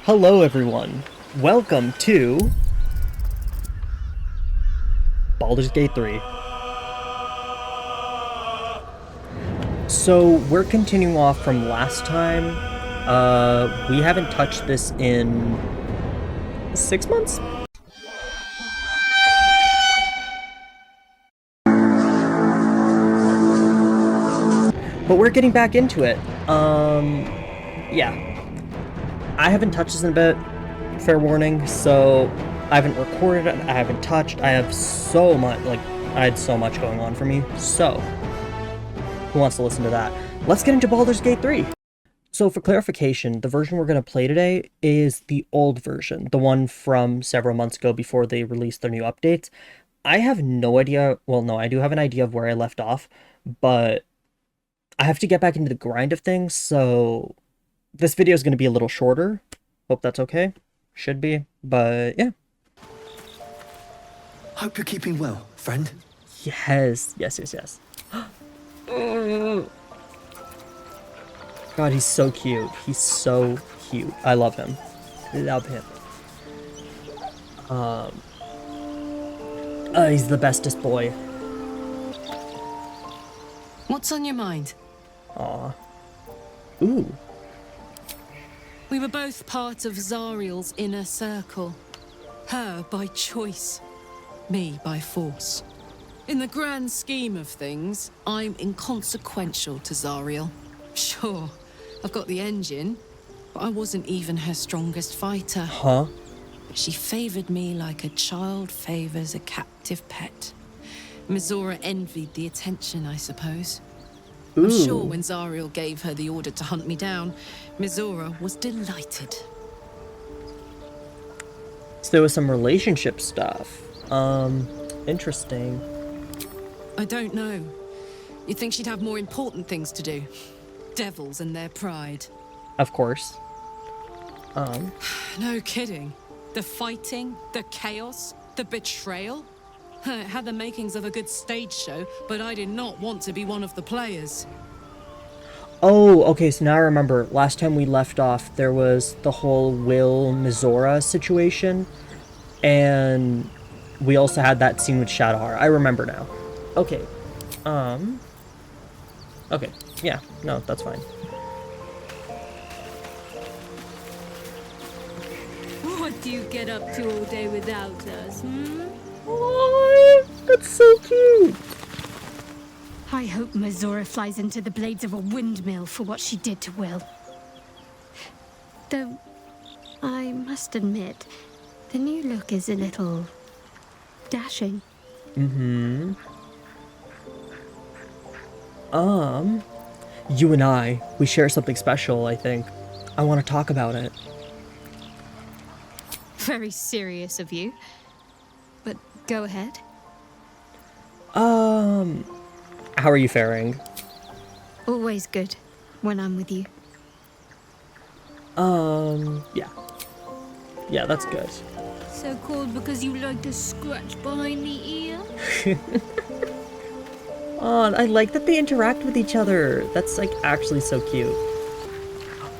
Hello everyone, welcome to Baldur's Gate 3. So we're continuing off from last time. We haven't touched this in 6 months? But we're getting back into it. Yeah. I haven't touched this in a bit, fair warning, so I haven't recorded it, I haven't touched, I have so much, I had so much going on for me, so, who wants to listen to that? Let's get into Baldur's Gate 3! So for clarification, the version we're going to play today is the old version, the one from several months ago before they released their new updates. I have no idea, well no, I do have an idea of where I left off, but I have to get back into the grind of things, so this video is going to be a little shorter. Hope that's okay. Should be, but yeah. Hope you're keeping well, friend. Yes. God, he's so cute. He's so cute. I love him. Love him. He's the bestest boy. What's on your mind? Aw. Ooh. We were both part of Zariel's inner circle. Her by choice, me by force. In the grand scheme of things, I'm inconsequential to Zariel. Sure, I've got the engine, but I wasn't even her strongest fighter. Huh? But she favored me like a child favors a captive pet. Mizora envied the attention, I suppose. I'm sure when Zariel gave her the order to hunt me down, Mizora was delighted. So there was some relationship stuff. Interesting. I don't know. You'd think she'd have more important things to do. Devils and their pride. Of course. No kidding. The fighting, the chaos, the betrayal. It had the makings of a good stage show, but I did not want to be one of the players. Oh, okay, so now I remember. Last time we left off, there was the whole Will Mizora situation, and we also had that scene with Shadowheart. I remember now. Okay. Okay, yeah, no, that's fine. What do you get up to all day without us, Oh, that's so cute. I hope Mizora flies into the blades of a windmill for what she did to Will. Though, I must admit, the new look is a little dashing. Mm-hmm. You and I, we share something special, I think. I want to talk about it. Very serious of you. But go ahead. How are you faring? Always good when I'm with you. Yeah. Yeah, that's good. So called because you like to scratch behind the ear? Oh, I like that they interact with each other. That's, like, actually so cute.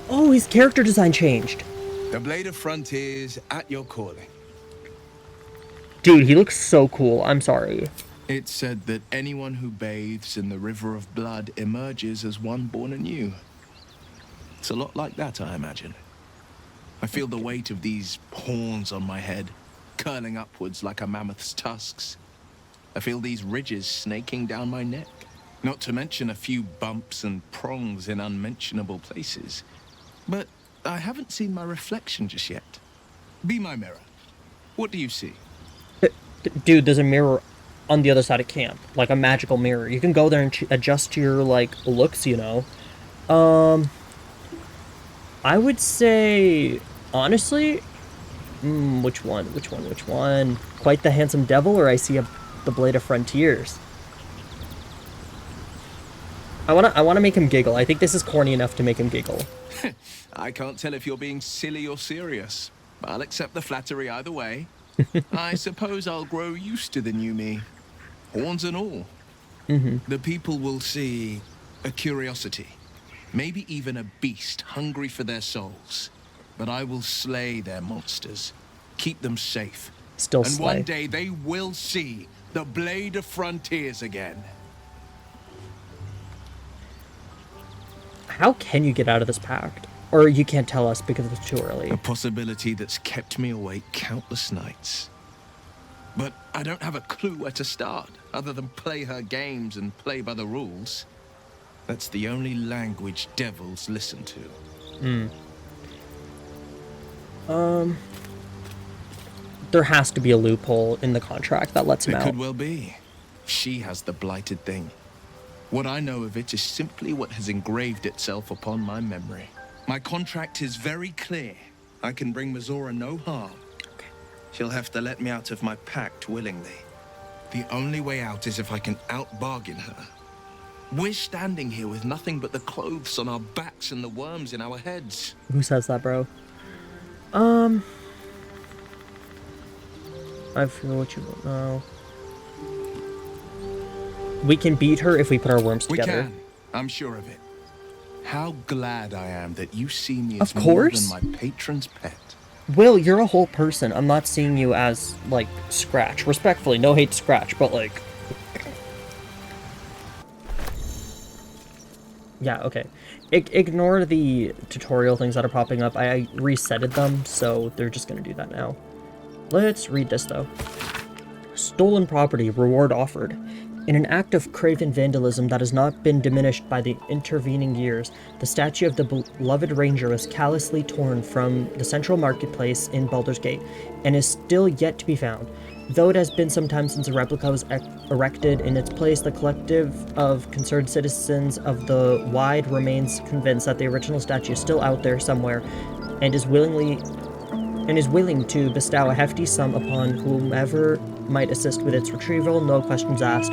Oh, his character design changed. The Blade of Frontiers at your calling. Dude, he looks so cool. I'm sorry. It's said that anyone who bathes in the river of blood emerges as one born anew. It's a lot like that, I imagine. I feel the weight of these horns on my head, curling upwards like a mammoth's tusks. I feel these ridges snaking down my neck, not to mention a few bumps and prongs in unmentionable places. But I haven't seen my reflection just yet. Be my mirror. What do you see? Dude, there's a mirror on the other side of camp. Like a magical mirror. You can go there and adjust your, like, looks, you know. I would say, honestly, which one? Quite the handsome devil, or I see the Blade of Frontiers? I wanna make him giggle. I think this is corny enough to make him giggle. I can't tell if you're being silly or serious. I'll accept the flattery either way. I suppose I'll grow used to the new me. Horns and all. The people will see a curiosity. Maybe even a beast hungry for their souls. but I will slay their monsters. Keep them safe. Still And slay. one day they will see the Blade of Frontiers again. How can you get out of this pact? Or you can't tell us because it's too early. A possibility that's kept me awake countless nights. But I don't have a clue where to start, other than play her games and play by the rules. That's the only language devils listen to. There has to be a loophole in the contract that lets him It out. could well be. She has the blighted thing. What I know of it is simply what has engraved itself upon my memory. My contract is very clear. I can bring Mizora no harm. She'll have to let me out of my pact willingly. The only way out is if I can out-bargain her. We're standing here with nothing but the clothes on our backs and the worms in our heads. Who says that, bro? I feel what you want now. We can beat her if we put our worms We together. can. I'm sure of it. How glad I am that you see me Of as more course. than my patron's pet. Will, you're a whole person. I'm not seeing you as, like, Scratch. Respectfully, no hate to Scratch, but, like... Yeah, okay. Ignore the tutorial things that are popping up. I resetted them, so they're just gonna do that now. Let's read this, though. Stolen property, reward offered. In an act of craven vandalism that has not been diminished by the intervening years, the statue of the beloved ranger was callously torn from the central marketplace in Baldur's Gate, and is still yet to be found. Though it has been some time since a replica was erected in its place, the collective of concerned citizens of the Wide remains convinced that the original statue is still out there somewhere, and is willing to bestow a hefty sum upon whomever might assist with its retrieval, no questions asked.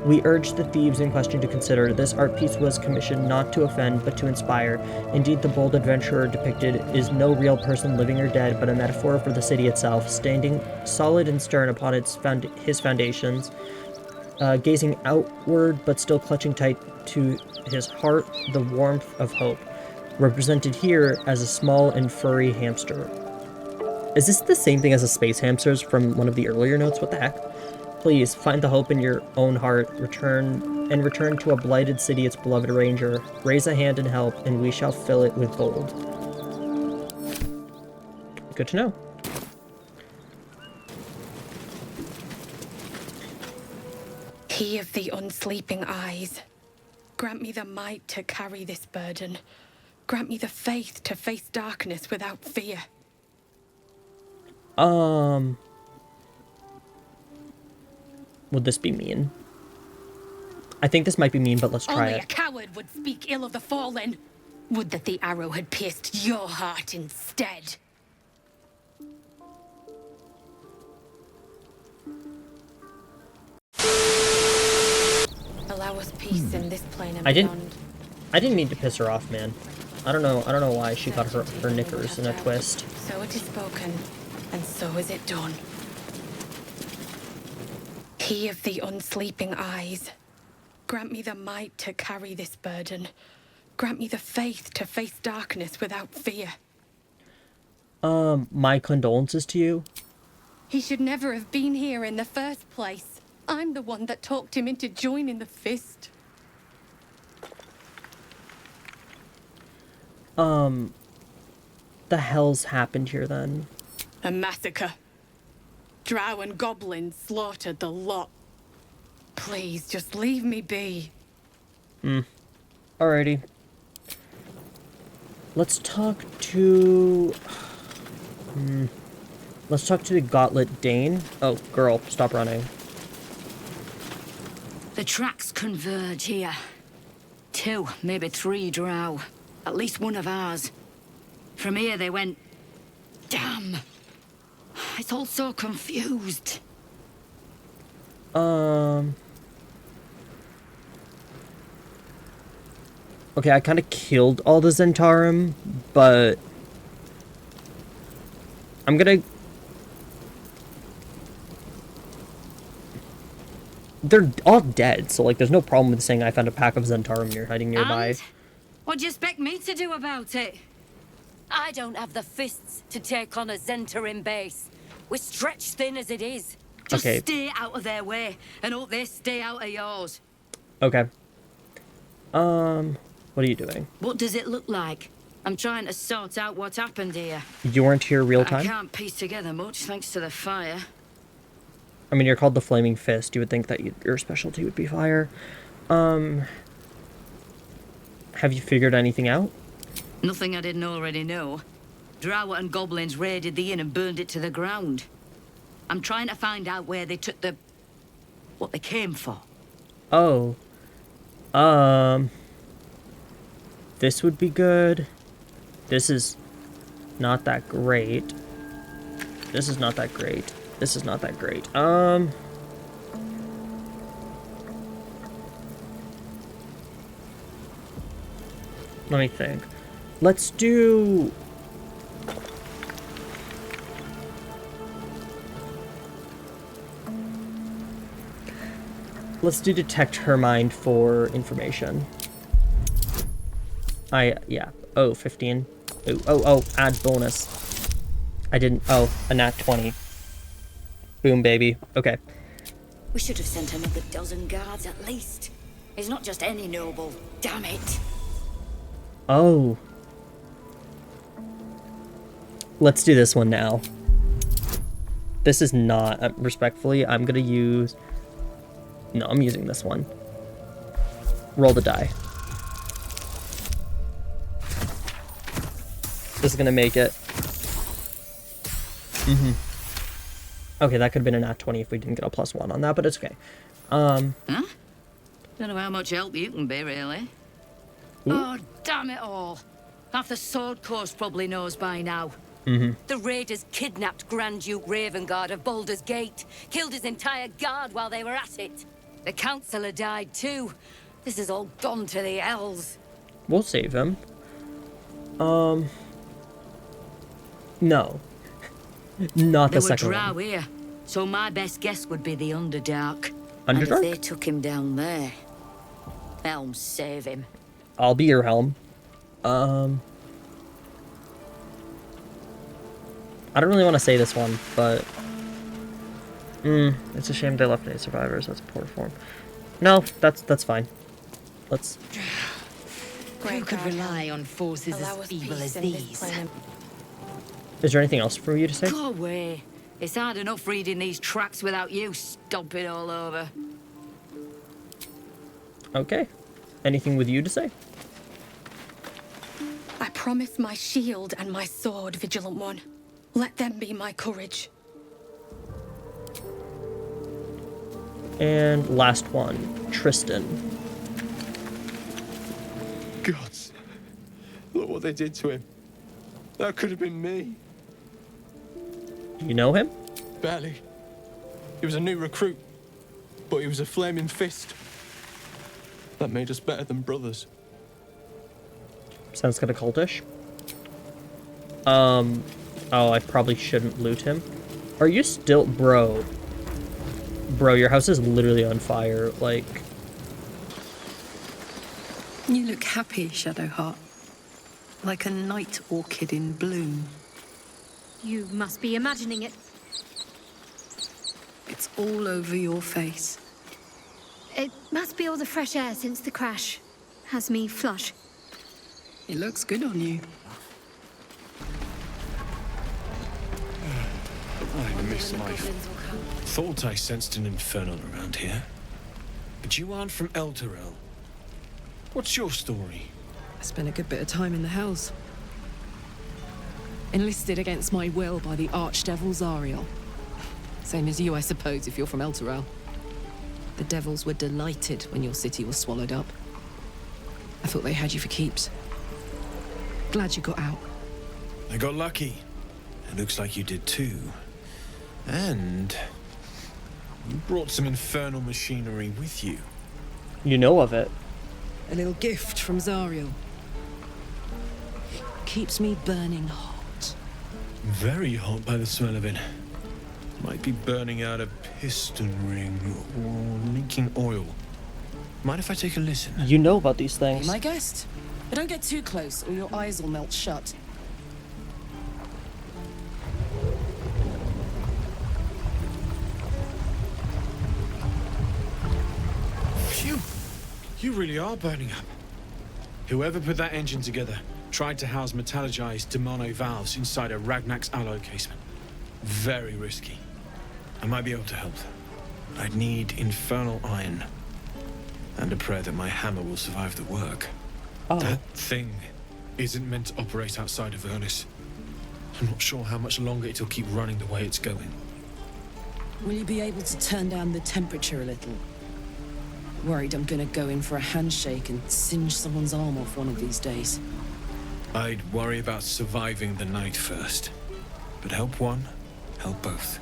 We urge the thieves in question to consider this art piece was commissioned not to offend, but to inspire. Indeed, the bold adventurer depicted is no real person living or dead, but a metaphor for the city itself, standing solid and stern upon his foundations, gazing outward but still clutching tight to his heart the warmth of hope, represented here as a small and furry hamster. Is this the same thing as the space hamsters from one of the earlier notes? What the heck? Please, find the hope in your own heart, return to a blighted city its beloved ranger. Raise a hand and help, and we shall fill it with gold. Good to know. He of the unsleeping eyes, grant me the might to carry this burden. Grant me the faith to face darkness without fear. Would this be mean? I think this might be mean, but let's try Only it. a coward would speak ill of the fallen. Would that the arrow had pierced your heart instead. Allow us peace in this plane and I beyond. didn't mean to piss her off, man. I don't know why she got her knickers in a twist. So it is spoken, and so is it done. He of the unsleeping eyes, grant me the might to carry this burden. Grant me the faith to face darkness without fear. My condolences to you. He should never have been here in the first place. I'm the one that talked him into joining the fist. The hell's happened here then? A massacre. Drow and goblins slaughtered the lot. Please, just leave me be. Alrighty. Let's talk to... Let's talk to the Gauntlet Dane. Oh, girl, stop running. The tracks converge here. 2, maybe 3 drow. At least one of ours. From here they went... Damn. It's all so confused. Okay, I kind of killed all the Zentarum, but... I'm gonna... They're all dead, so, like, there's no problem with saying I found a pack of Zentarum hiding nearby. And? What do you expect me to do about it? I don't have the fists to take on a Zentarim base. We're stretched thin as it is. Just Okay. stay out of their way and hope they stay out of yours. Okay. What are you doing? What does it look like? I'm trying to sort out what happened here. You weren't here real I time? can't piece together much thanks to the fire. I mean, you're called the Flaming Fist. You would think that your specialty would be fire. Have you figured anything out? Nothing I didn't already know. Drow and goblins raided the inn and burned it to the ground. I'm trying to find out where they took the... what they came for. Oh. This would be good. This is not that great. This is not that great. This is not that great. Let me think. Let's do... Let's do detect her mind for information. Yeah. Oh, 15. Oh, add bonus. I didn't, oh, a nat 20. Boom, baby. Okay. We should have sent another dozen guards at least. He's not just any noble, damn it. Oh. Let's do this one now. This is not, respectfully, I'm gonna use... No, I'm using this one. Roll the die. This is gonna make it. Okay, that could have been a nat 20 if we didn't get a +1 on that, but it's okay. Huh? Don't know how much help you can be, really. Ooh. Oh, damn it all. Half the Sword Coast probably knows by now. The raiders kidnapped Grand Duke Ravengard of Baldur's Gate, killed his entire guard while they were at it. The Councillor died too. This has all gone to the elves. We'll save him. No. Not the second There were drow one. here, so my best guess would be the Underdark. Underdark? And if they took him down there, Helm save him. I'll be your helm. I don't really want to say this one, but... it's a shame they left any survivors. That's poor form. No, that's fine. Let's... Who could rely on forces Allow as us feeble peace as in this these? planet. Is there anything else for you to say? Go away. It's hard enough reading these tracks without you stomping all over. Okay. Anything with you to say? I promise my shield and my sword, Vigilant One. Let them be my courage. And last one, Tristan. Gods, look what they did to him. That could have been me. You know him? Barely. He was a new recruit, but he was a flaming fist. That made us better than brothers. Sounds kind of cultish. Oh, I probably shouldn't loot him. Are you still... Bro, your house is literally on fire, like... You look happy, Shadowheart. Like a night orchid in bloom. You must be imagining it. It's all over your face. It must be all the fresh air since the crash. Has me flush. It looks good on you. I miss life. Thought I sensed an infernal around here. But you aren't from Elturel. What's your story? I spent a good bit of time in the Hells. Enlisted against my will by the Archdevil Zariel. Same as you, I suppose, if you're from Elturel. The devils were delighted when your city was swallowed up. I thought they had you for keeps. Glad you got out. I got lucky. It looks like you did too. And you brought some infernal machinery with you. You know of it. A little gift from Zariel. Keeps me burning hot. Very hot by the smell of it. Might be burning out a piston ring or leaking oil. Mind if I take a listen? You know about these Be things. my guest. But don't get too close or your eyes will melt shut. You really are burning up. Whoever put that engine together tried to house metallurgized Demono valves inside a Ragnak's alloy casement. Very risky. I might be able to help. I'd need infernal iron. And a prayer that my hammer will survive the work. Oh. That thing isn't meant to operate outside of Ernest. I'm not sure how much longer it'll keep running the way it's going. Will you be able to turn down the temperature a little? Worried I'm gonna go in for a handshake and singe someone's arm off one of these days. I'd worry about surviving the night first. But help one, help both.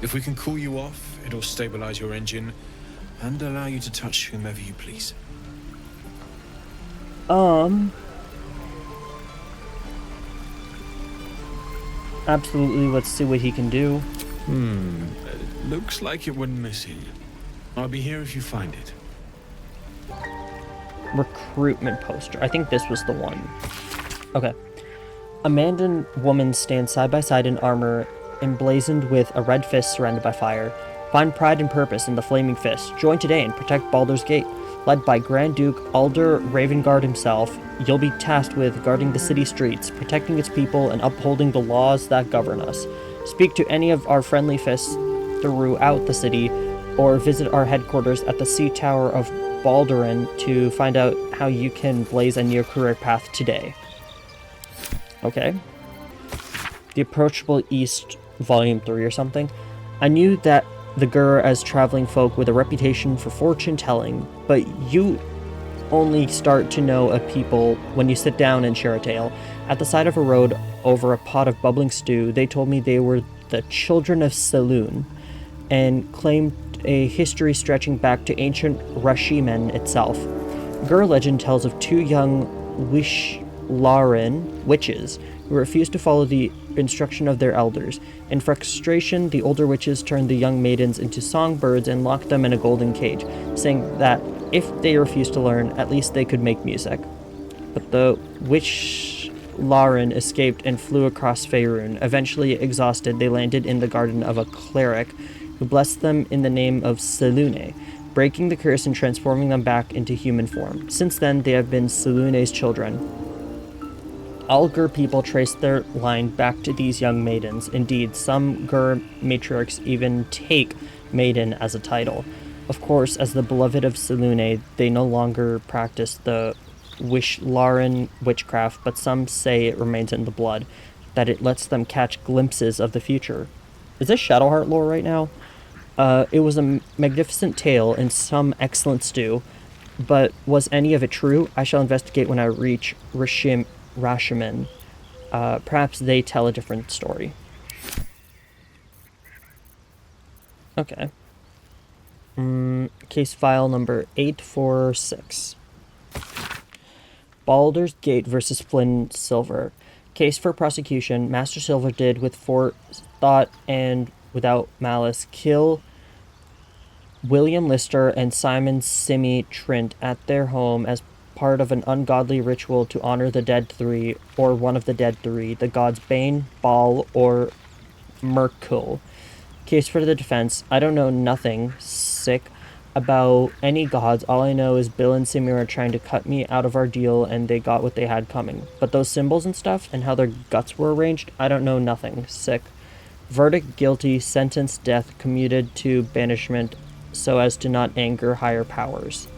If we can cool you off, it'll stabilize your engine and allow you to touch whomever you please. Absolutely, let's see what he can do. Looks like it went missing. I'll be here if you find it. Recruitment poster. I think this was the one. Okay. A man and woman stand side by side in armor emblazoned with a red fist surrounded by fire. Find pride and purpose in the flaming fist. Join today and protect Baldur's Gate. Led by Grand Duke Alder Ravengard himself, you'll be tasked with guarding the city streets, protecting its people, and upholding the laws that govern us. Speak to any of our friendly fists throughout the city, or visit our headquarters at the Sea Tower of Baldurin to find out how you can blaze a new career path today. Okay. The Approachable East, Volume 3 or something. I knew that the Gur as traveling folk with a reputation for fortune-telling, but you only start to know a people when you sit down and share a tale. At the side of a road over a pot of bubbling stew, they told me they were the children of Selûne, and claimed a history stretching back to ancient Rashimen itself. Gur legend tells of two young Wishlarin witches who refused to follow the instruction of their elders. In frustration, the older witches turned the young maidens into songbirds and locked them in a golden cage, saying that if they refused to learn, at least they could make music. But the Wishlarin escaped and flew across Faerun. Eventually exhausted, they landed in the garden of a cleric who blessed them in the name of Selûne, breaking the curse and transforming them back into human form. Since then, they have been Selûne's children. All Gur people trace their line back to these young maidens. Indeed, some Gur matriarchs even take maiden as a title. Of course, as the beloved of Selûne, they no longer practice the Wishlarin witchcraft, but some say it remains in the blood, that it lets them catch glimpses of the future. Is this Shadowheart lore right now? It was a magnificent tale and some excellent stew, but was any of it true? I shall investigate when I reach Rashimen. Perhaps they tell a different story. Okay. Case file number 846. Baldur's Gate versus Flynn Silver. Case for prosecution. Master Silver did, with forethought and without malice, kill William Lister and Simon Simi Trent at their home as part of an ungodly ritual to honor the dead three, or one of the dead three, the gods Bane, Baal, or Merkul. Case for the defense. I don't know nothing, about any gods. All I know is Bill and Simi are trying to cut me out of our deal, and they got what they had coming. But those symbols and stuff, and how their guts were arranged, I don't know nothing, Verdict guilty, sentence death, commuted to banishment so as to not anger higher powers.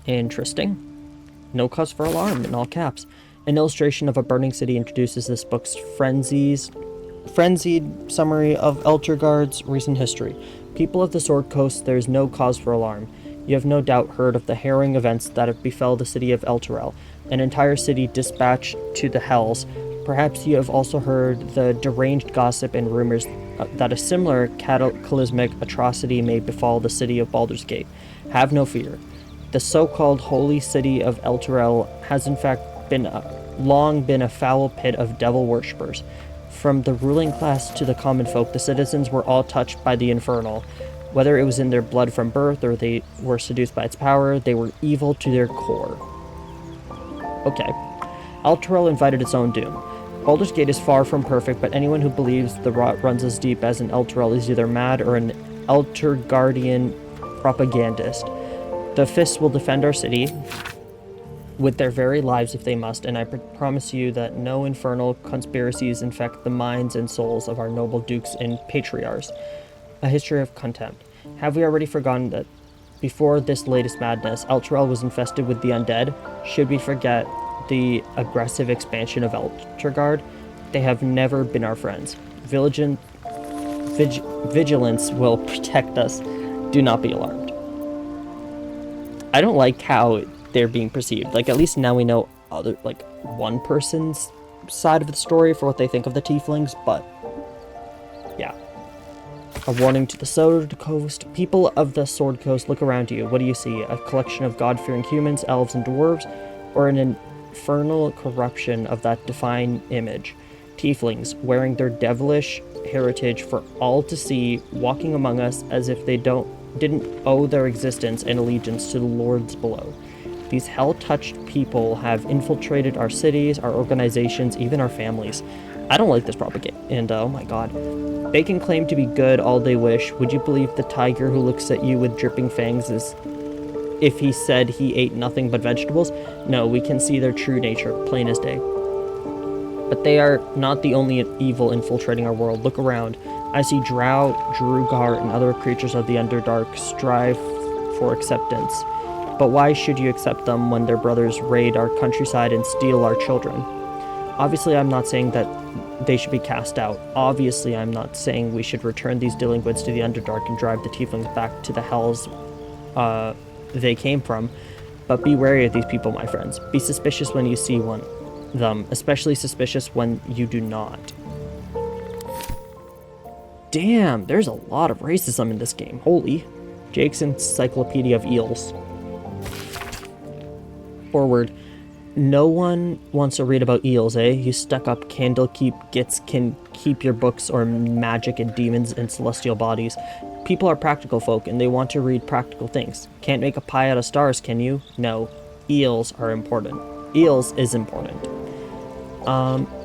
Interesting. No cause for alarm, in all caps. An illustration of a burning city introduces this book's frenzied summary of Elturgard's recent history. People of the Sword Coast, there is no cause for alarm. You have no doubt heard of the harrowing events that have befell the city of Elturel, an entire city dispatched to the Hells. Perhaps you have also heard the deranged gossip and rumors that a similar cataclysmic atrocity may befall the city of Baldur's Gate. Have no fear. The so-called holy city of Elturel has in fact long been a foul pit of devil worshippers. From the ruling class to the common folk, the citizens were all touched by the infernal. Whether it was in their blood from birth or they were seduced by its power, they were evil to their core. Okay. Elturel invited its own doom. Baldur's Gate is far from perfect, but anyone who believes the rot runs as deep as an Elturel is either mad or an Elturgardian propagandist. The fists will defend our city with their very lives if they must, and I promise you that no infernal conspiracies infect the minds and souls of our noble dukes and patriarchs. A history of contempt. Have we already forgotten that before this latest madness, Elturel was infested with the undead? Should we forget the aggressive expansion of Elturgard? They have never been our friends. Vigilance will protect us. Do not be alarmed. I don't like how they're being perceived. Like, at least now we know one person's side of the story for what they think of the tieflings, but yeah. A warning to the Sword Coast. People of the Sword Coast, look around you. What do you see? A collection of God-fearing humans, elves, and dwarves? Or an infernal corruption of that divine image? Tieflings, wearing their devilish heritage for all to see, walking among us as if they didn't owe their existence and allegiance to the lords below. These hell-touched people have infiltrated our cities, our organizations, even our families. I don't like this propaganda, oh my god. They can claim to be good all they wish. Would you believe the tiger who looks at you with dripping fangs is if he said he ate nothing but vegetables? No, we can see their true nature, plain as day. But they are not the only evil infiltrating our world. Look around. I see Drow, Drugar, and other creatures of the Underdark strive for acceptance. But why should you accept them when their brothers raid our countryside and steal our children? Obviously, I'm not saying that they should be cast out. Obviously, I'm not saying we should return these delinquents to the Underdark and drive the tieflings back to the hells they came from. But be wary of these people, my friends. Be suspicious when you see them, especially suspicious when you do not. Damn, there's a lot of racism in this game. Holy. Jake's Encyclopedia of Eels. Forward. No one wants to read about eels, eh? You stuck-up candlekeep gits can keep your books or magic and demons and celestial bodies. People are practical folk, and they want to read practical things. Can't make a pie out of stars, can you? No. Eels are important. Eels is important.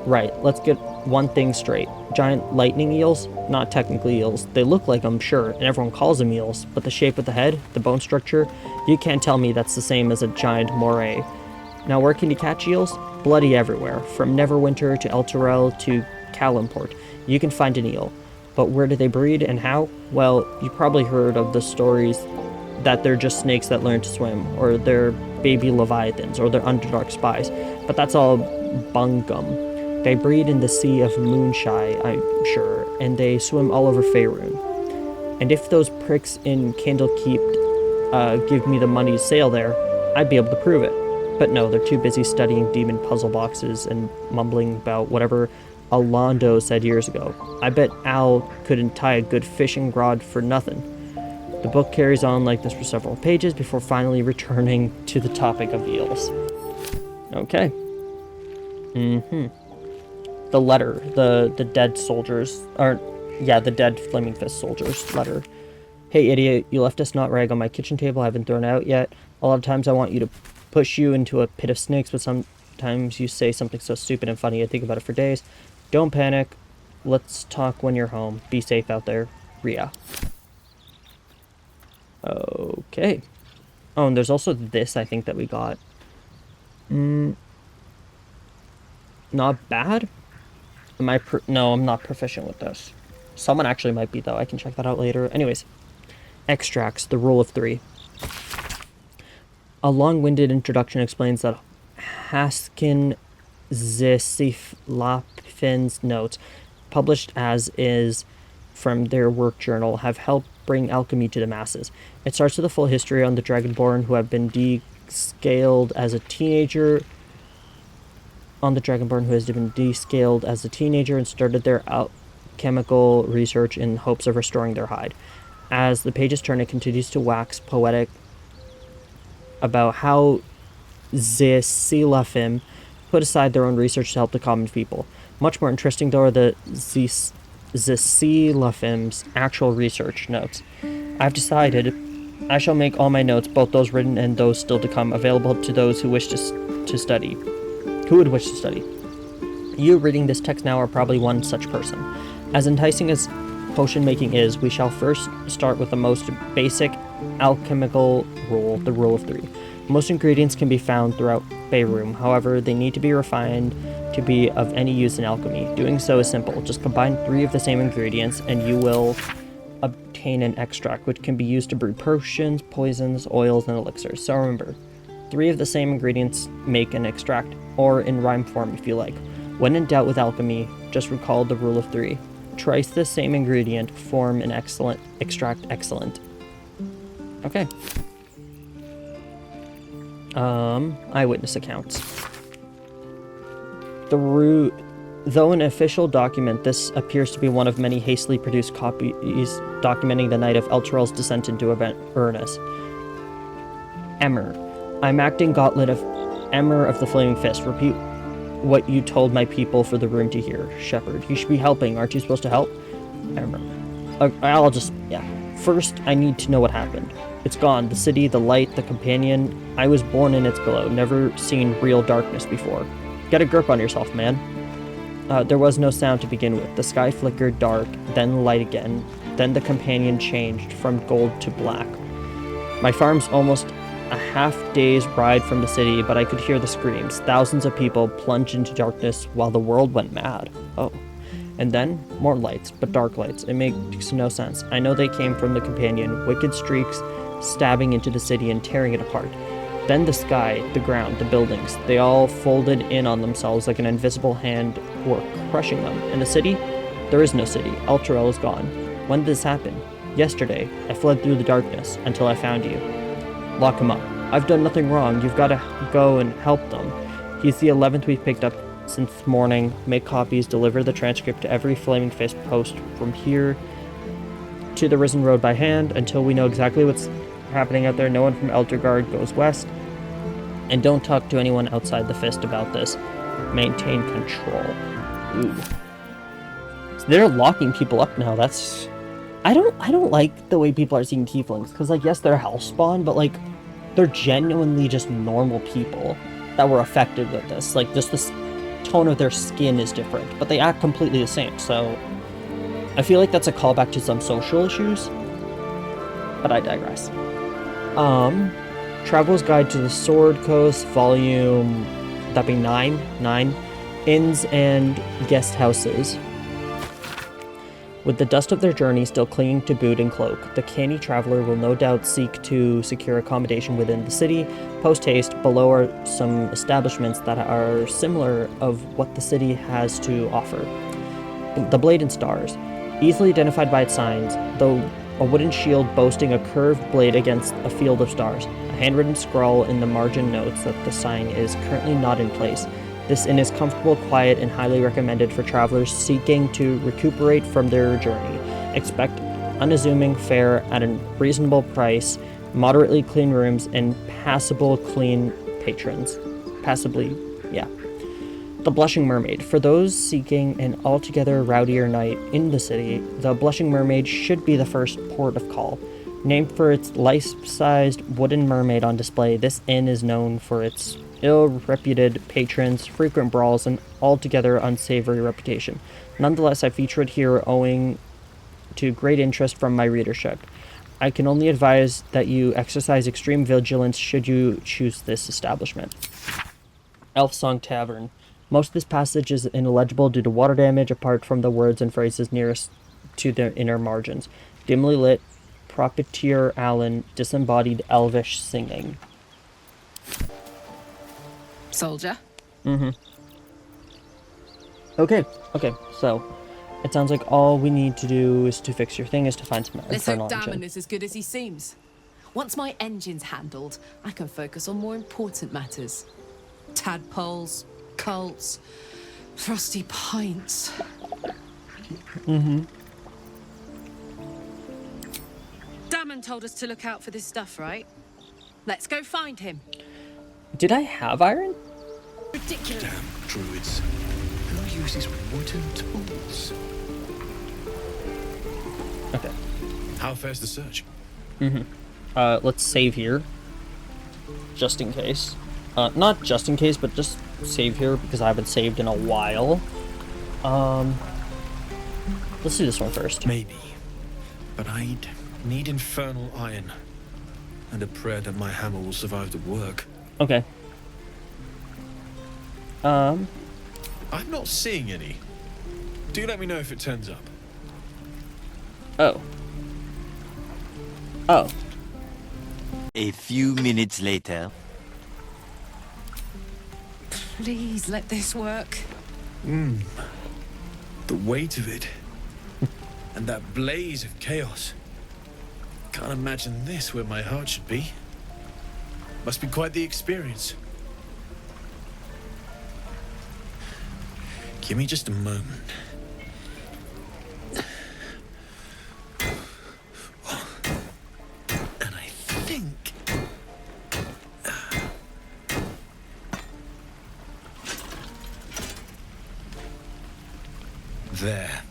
Right. Let's get one thing straight. Giant lightning eels? Not technically eels. They look like them, sure, and everyone calls them eels, but the shape of the head, the bone structure, you can't tell me that's the same as a giant moray. Now, where can you catch eels? Bloody everywhere. From Neverwinter to Elturel to Calimport, you can find an eel. But where do they breed and how? Well, you probably heard of the stories that they're just snakes that learn to swim, or they're baby leviathans, or they're Underdark spies. But that's all bunkum. They breed in the Sea of Moonshine, I'm sure, and they swim all over Faerun. And if those pricks in Candlekeep give me the money to sail there, I'd be able to prove it. But no, they're too busy studying demon puzzle boxes and mumbling about whatever Alondo said years ago. I bet Al couldn't tie a good fishing rod for nothing. The book carries on like this for several pages before finally returning to the topic of eels. Okay. The letter, the dead soldiers, the dead Flaming Fist soldiers letter. Hey idiot, you left a snot rag on my kitchen table I haven't thrown out yet. A lot of times I want you to push you into a pit of snakes, but sometimes you say something so stupid and funny I think about it for days. Don't panic. Let's talk when you're home. Be safe out there. Ria. Okay. Oh, and there's also this, I think, that we got. Not bad? No, I'm not proficient with this. Someone actually might be, though. I can check that out later. Anyways. Extracts, the rule of 3. A long-winded introduction explains that Haskin Zisiflafin's notes, published as is from their work journal, have helped bring alchemy to the masses. It starts with a full history on the Dragonborn who have been descaled as a teenager. On the Dragonborn who has been descaled as a teenager and started their alchemical research in hopes of restoring their hide. As the pages turn, it continues to wax poetic about how Zilafim put aside their own research to help the common people. Much more interesting, though, are the Zilafim's actual research notes. I've decided I shall make all my notes, both those written and those still to come, available to those who wish to study. Who would wish to study? You reading this text now are probably one such person. As enticing as potion making is, we shall first start with the most basic alchemical rule, the rule of 3. Most ingredients can be found throughout Faerûn, however, they need to be refined to be of any use in alchemy. Doing so is simple. Just combine 3 of the same ingredients and you will obtain an extract, which can be used to brew potions, poisons, oils, and elixirs. So remember, 3 of the same ingredients make an extract, or in rhyme form if you like. When in doubt with alchemy, just recall the rule of 3. Twice the same ingredient, form an excellent extract excellent. Okay. Eyewitness accounts. Though an official document, this appears to be one of many hastily produced copies documenting the night of Elturel's descent into Avernus. Emmer. I'm acting Gauntlet of Emmer of the Flaming Fist. Repeat what you told my people for the room to hear. Shepherd. You should be helping. Aren't you supposed to help? Emmer. First, I need to know what happened. It's gone. The city, the light, the companion. I was born in its glow. Never seen real darkness before. Get a grip on yourself, man. There was no sound to begin with. The sky flickered dark, then light again. Then the companion changed from gold to black. My farm's almost a half-day's ride from the city, but I could hear the screams. Thousands of people plunged into darkness while the world went mad. Oh. And then, more lights, but dark lights. It makes no sense. I know they came from the companion, wicked streaks stabbing into the city and tearing it apart. Then the sky, the ground, the buildings, they all folded in on themselves like an invisible hand were crushing them. And the city? There is no city. Elturel is gone. When did this happen? Yesterday. I fled through the darkness until I found you. Lock him up. I've done nothing wrong. You've got to go and help them. He's the 11th we've picked up since morning. Make copies, deliver the transcript to every Flaming Fist post from here to the Risen Road by hand until we know exactly what's happening out there. No one from Underdark goes west. And don't talk to anyone outside the Fist about this. Maintain control. Ooh. So they're locking people up now. That's... I don't like the way people are seeing tieflings. Because, like, yes, they're hellspawn, but, like, they're genuinely just normal people that were affected with this. Like, just the tone of their skin is different. But they act completely the same, so... I feel like that's a callback to some social issues. But I digress. Traveler's Guide to the Sword Coast, volume... that being 9. Inns and guest houses. With the dust of their journey still clinging to boot and cloak, the canny traveler will no doubt seek to secure accommodation within the city. Post-haste, below are some establishments that are similar of what the city has to offer. The Blade and Stars, easily identified by its signs, though a wooden shield boasting a curved blade against a field of stars. A handwritten scrawl in the margin notes that the sign is currently not in place. This inn is comfortable, quiet, and highly recommended for travelers seeking to recuperate from their journey. Expect unassuming fare at a reasonable price, moderately clean rooms, and passably clean patrons. The Blushing Mermaid. For those seeking an altogether rowdier night in the city, the Blushing Mermaid should be the first port of call. Named for its life-sized wooden mermaid on display, this inn is known for its ill-reputed patrons, frequent brawls, and altogether unsavory reputation. Nonetheless, I feature it here owing to great interest from my readership. I can only advise that you exercise extreme vigilance should you choose this establishment. Elf Song Tavern. Most of this passage is illegible due to water damage, apart from the words and phrases nearest to the inner margins. Dimly lit, Propitier Allen, disembodied elvish singing. Soldier? Okay, so it sounds like all we need to do is to fix your thing is to find some Let's hope infernal Damon engine. is as good as he seems. Once my engine's handled, I can focus on more important matters. Tadpoles, cults, frosty pints. Damon told us to look out for this stuff, right? Let's go find him. Did I have iron? Ridiculous. Damn druids. Who uses wooden tools? Okay. How fares the search? Let's save here. Just in case. Not just in case, but just save here because I haven't saved in a while. Let's do this one first. Maybe. But I'd need infernal iron. and a prayer that my hammer will survive the work. Okay. I'm not seeing any. Do let me know if it turns up. Oh. Oh. A few minutes later. Please let this work. The weight of it. And that blaze of chaos. Can't imagine this where my heart should be. Must be quite the experience. Give me just a moment. And I think... There.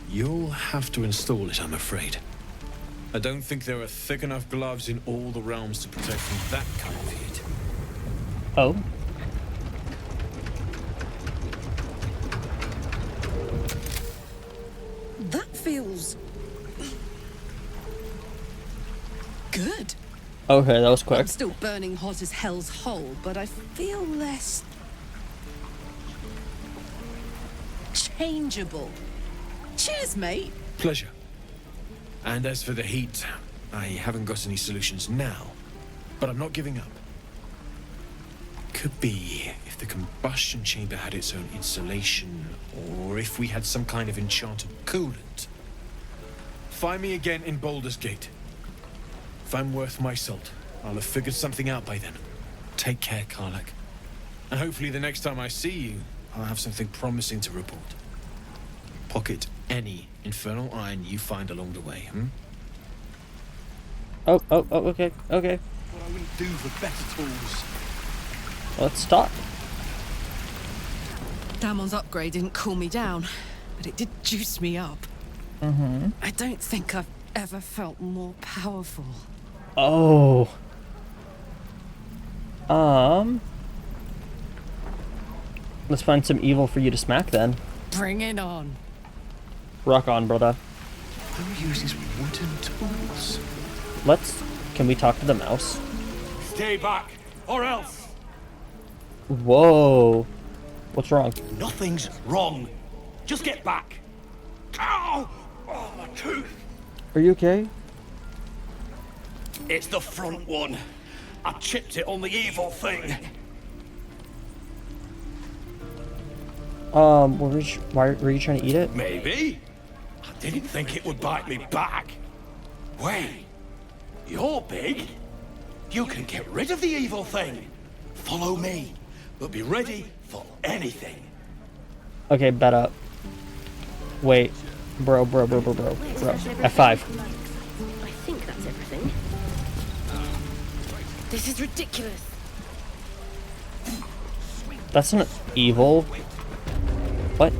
You'll have to install it, I'm afraid. I don't think there are thick enough gloves in all the realms to protect from that kind of heat. Oh. That feels... good. Okay, that was quick. I'm still burning hot as hell's hole, but I feel less... changeable. Cheers, mate. Pleasure. And as for the heat, I haven't got any solutions now, but I'm not giving up. Could be if the combustion chamber had its own insulation, or if we had some kind of enchanted coolant. Find me again in Baldur's Gate. If I'm worth my salt, I'll have figured something out by then. Take care, Karlach. And hopefully the next time I see you, I'll have something promising to report. Pocket any infernal iron you find along the way, Oh, okay, okay. What I wouldn't do for better tools. Let's talk. Damon's upgrade didn't cool me down, but it did juice me up. I don't think I've ever felt more powerful. Oh. Let's find some evil for you to smack then. Bring it on. Rock on, brother. Who uses wooden tools? Can we talk to the mouse? Stay back, or else. Whoa. What's wrong? Nothing's wrong. Just get back. Ow! Oh, my tooth. Are you okay? It's the front one. I chipped it on the evil thing. Why were you trying to eat it? Maybe. I didn't think it would bite me back. Wait. You're big. You can get rid of the evil thing. Follow me, but be ready for anything. Okay, bet up. Wait. Bro. F5. I think that's everything. This is ridiculous. That's not evil. What?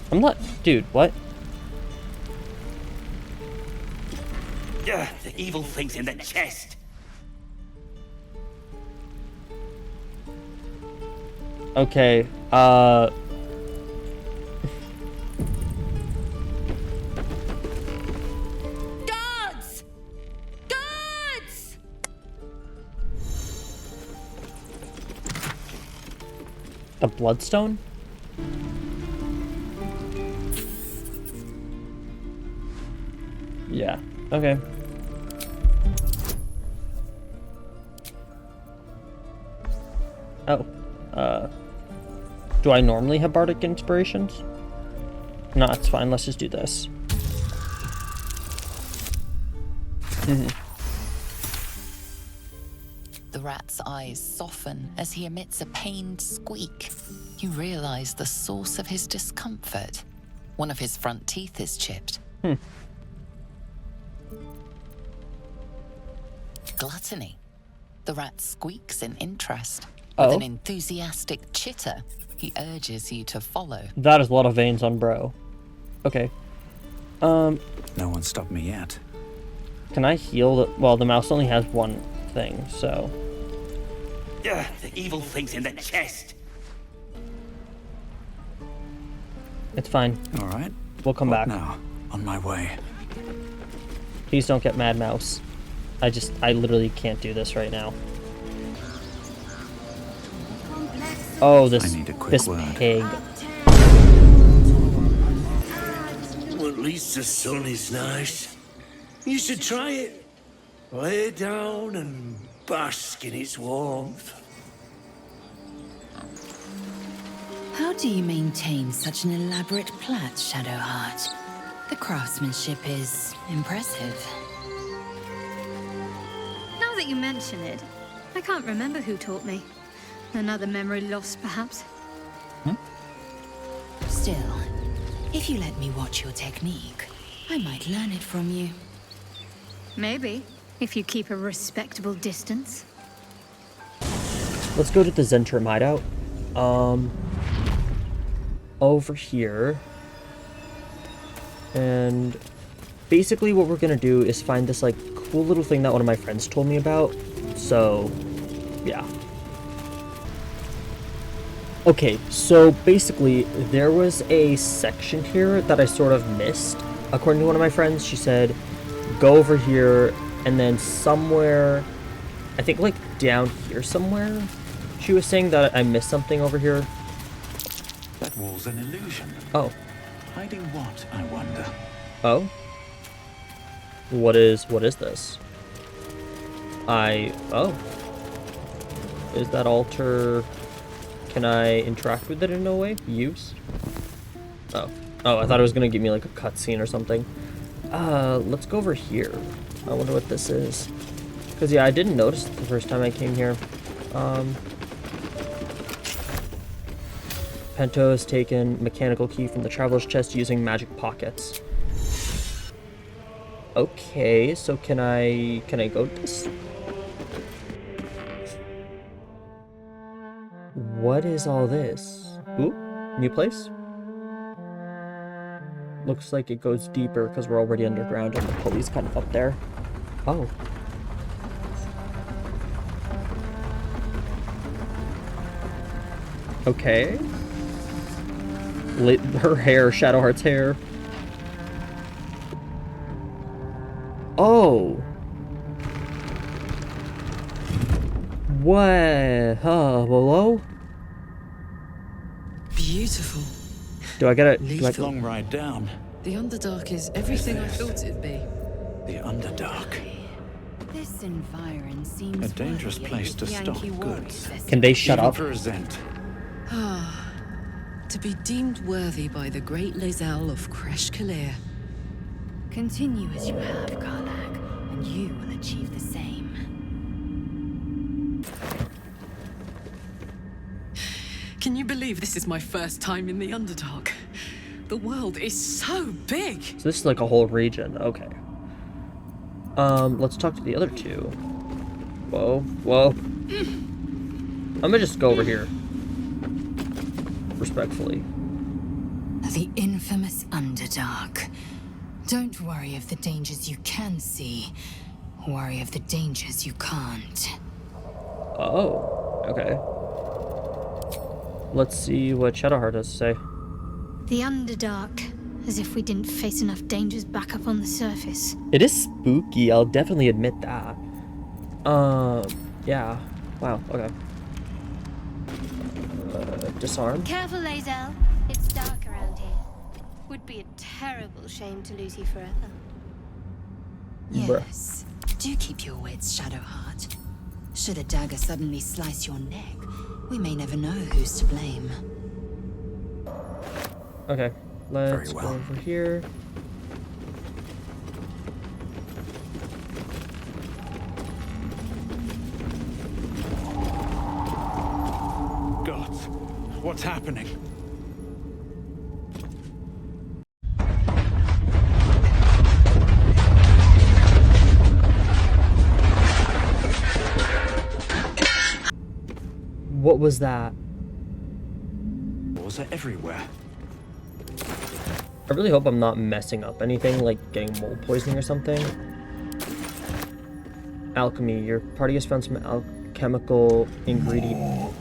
I'm not... Dude, what? Yeah, the evil thing's in the chest. Okay, Guards! Guards! the bloodstone? Yeah, okay. Oh, do I normally have bardic inspirations? No, it's fine, let's just do this. The rat's eyes soften as he emits a pained squeak. You realize the source of his discomfort. One of his front teeth is chipped. Gluttony. The rat squeaks in interest. With an enthusiastic chitter, he urges you to follow. That is a lot of veins on bro. Okay. No one stopped me yet. Can I heal the... Well, the mouse only has one thing, so... Yeah, the evil thing's in the chest. It's fine. All right. We'll come back. Now, on my way. Please don't get Mad Mouse. I literally can't do this right now. Oh, this pig. Well, at least the sun is nice. You should try it. Lay down and bask in its warmth. How do you maintain such an elaborate plait, Shadowheart? The craftsmanship is impressive. Now that you mention it, I can't remember who taught me. Another memory loss, perhaps. Still, if you let me watch your technique, I might learn it from you. Maybe, if you keep a respectable distance. Let's go to the Zentrum hideout. Over here. And basically what we're gonna do is find this like cool little thing that one of my friends told me about. So, yeah. Okay, so basically there was a section here that I sort of missed. According to one of my friends, she said, go over here and then somewhere, I think like down here somewhere, she was saying that I missed something over here. That wall's an illusion. Oh. Hiding what, I wonder? Oh? What is this? Oh. Is that altar... Can I interact with it in no way? Use? Oh. Oh, I thought it was gonna give me like a cutscene or something. Let's go over here. I wonder what this is. Because yeah, I didn't notice it the first time I came here. Pento has taken mechanical key from the traveler's chest using magic pockets. Okay, so can I go to this? What is all this? Ooh, new place? Looks like it goes deeper because we're already underground and the pulley's kind of up there. Oh. Okay. Her hair, Shadowheart's hair. Oh. What? Hello? Beautiful. Do I get it? Long ride down. The Underdark is everything I thought it'd be. The Underdark. This environ seems A dangerous worthy place of to the stock Yankee goods. Warriors. Can they shut Even up? for a Zent. To be deemed worthy by the great Lizelle of Kresh Kalir. Continue as you have, Karlach, and you will achieve the same. Can you believe this is my first time in the Underdark? The world is so big! So this is like a whole region. Okay. Let's talk to the other two. Whoa, whoa. I'm gonna just go over here. Respectfully. The infamous Underdark. Don't worry of the dangers you can see. Worry of the dangers you can't. Oh, okay. Let's see what Shadowheart has to say. The Underdark. As if we didn't face enough dangers back up on the surface. It is spooky, I'll definitely admit that. Yeah. Wow, okay. Disarm? Careful, Lizelle. It's dark around here. Would be a terrible shame to lose you forever. Yes. Do keep your wits, Shadowheart. Should a dagger suddenly slice your neck, we may never know who's to blame. Okay, let's go over here. Gods, what's happening? What was that? Walls are everywhere. I really hope I'm not messing up anything, like getting mold poisoning or something. Alchemy. Your party has found some alchemical ingredient.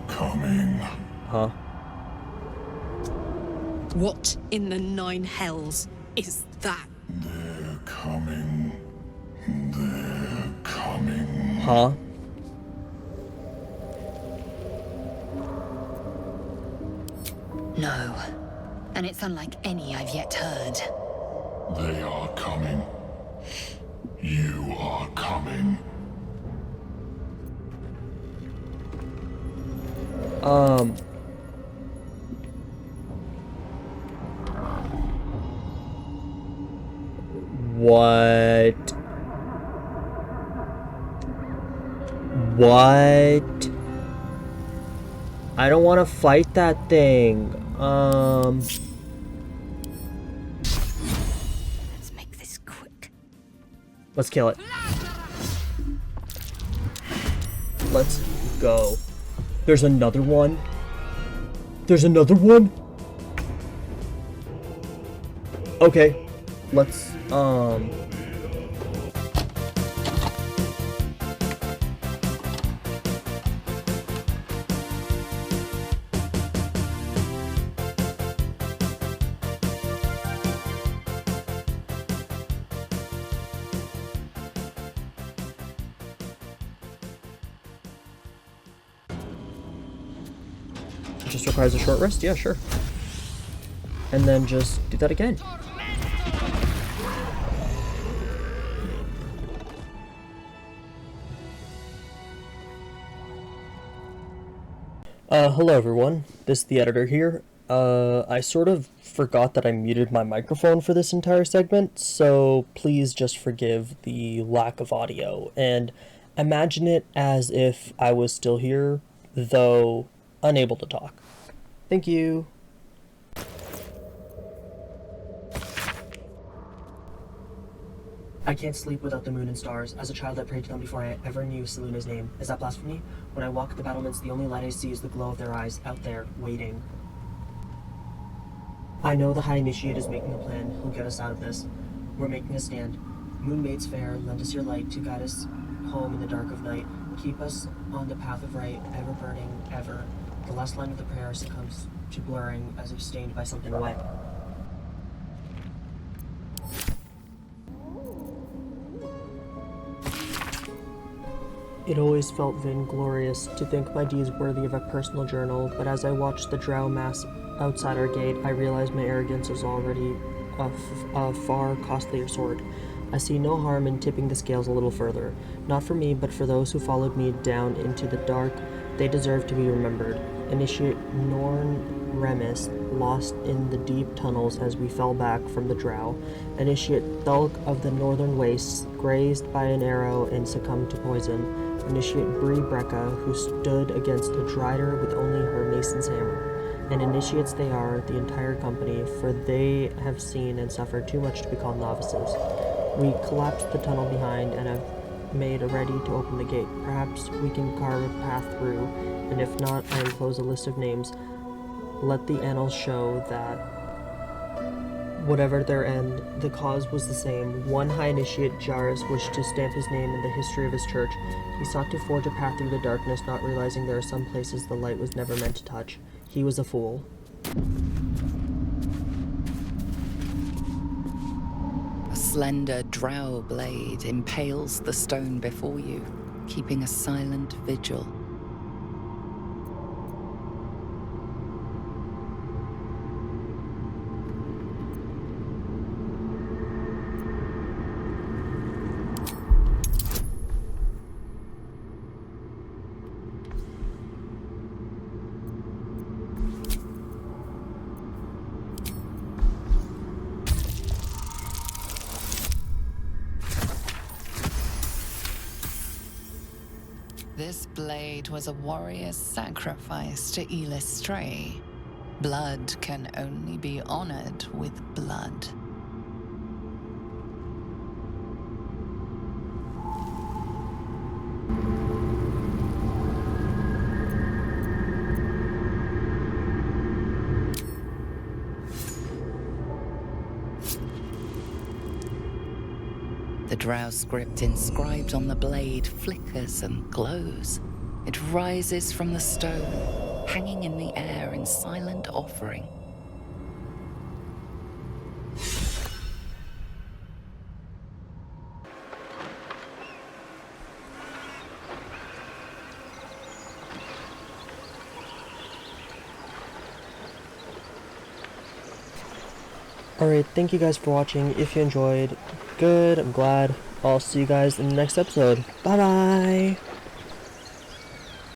Coming. Huh? What in the nine hells is that? They're coming. coming. They're coming. Huh? No. And it's unlike any I've yet heard. They are coming. You are coming. What? What? I don't want to fight that thing. Let's make this quick. Let's kill it. Let's go. There's another one. There's another one? Okay. Let's, just requires a short rest? Yeah, sure. And then just do that again. Hello everyone, this is the editor here. I sort of forgot that I muted my microphone for this entire segment, so please just forgive the lack of audio, and imagine it as if I was still here, though unable to talk. Thank you. I can't sleep without the moon and stars. As a child, I prayed to them before I ever knew Seluna's name. Is that blasphemy? When I walk the battlements, the only light I see is the glow of their eyes, out there, waiting. I know the High Initiate is making a plan. He'll get us out of this. We're making a stand. Moon maids fair, lend us your light to guide us home in the dark of night. Keep us on the path of right, ever burning, ever. The last line of the prayer succumbs to blurring as if stained by something wet. It always felt vainglorious to think my deeds worthy of a personal journal, but as I watched the drow mass outside our gate, I realized my arrogance was already a far costlier sword. I see no harm in tipping the scales a little further. Not for me, but for those who followed me down into the dark. They deserve to be remembered. Initiate Norn Remus lost in the deep tunnels as we fell back from the drow. Initiate Thulk of the Northern Wastes, grazed by an arrow and succumbed to poison. Initiate Bree Brecca, who stood against a Drider with only her mason's hammer. And initiates they are, the entire company, for they have seen and suffered too much to be called novices. We collapsed the tunnel behind and have made ready to open the gate. Perhaps we can carve a path through, and if not, I enclose a list of names. Let the annals show that whatever their end, the cause was the same. One High Initiate, Jarus, wished to stamp his name in the history of his church. He sought to forge a path through the darkness, not realizing there are some places the light was never meant to touch. He was a fool. A slender drow blade impales the stone before you, keeping a silent vigil. This blade was a warrior's sacrifice to Elistray. Blood can only be honored with blood. The drow script inscribed on the blade flickers and glows. It rises from the stone, hanging in the air in silent offering. Alright, thank you guys for watching. If you enjoyed, good, I'm glad. I'll see you guys in the next episode. Bye bye!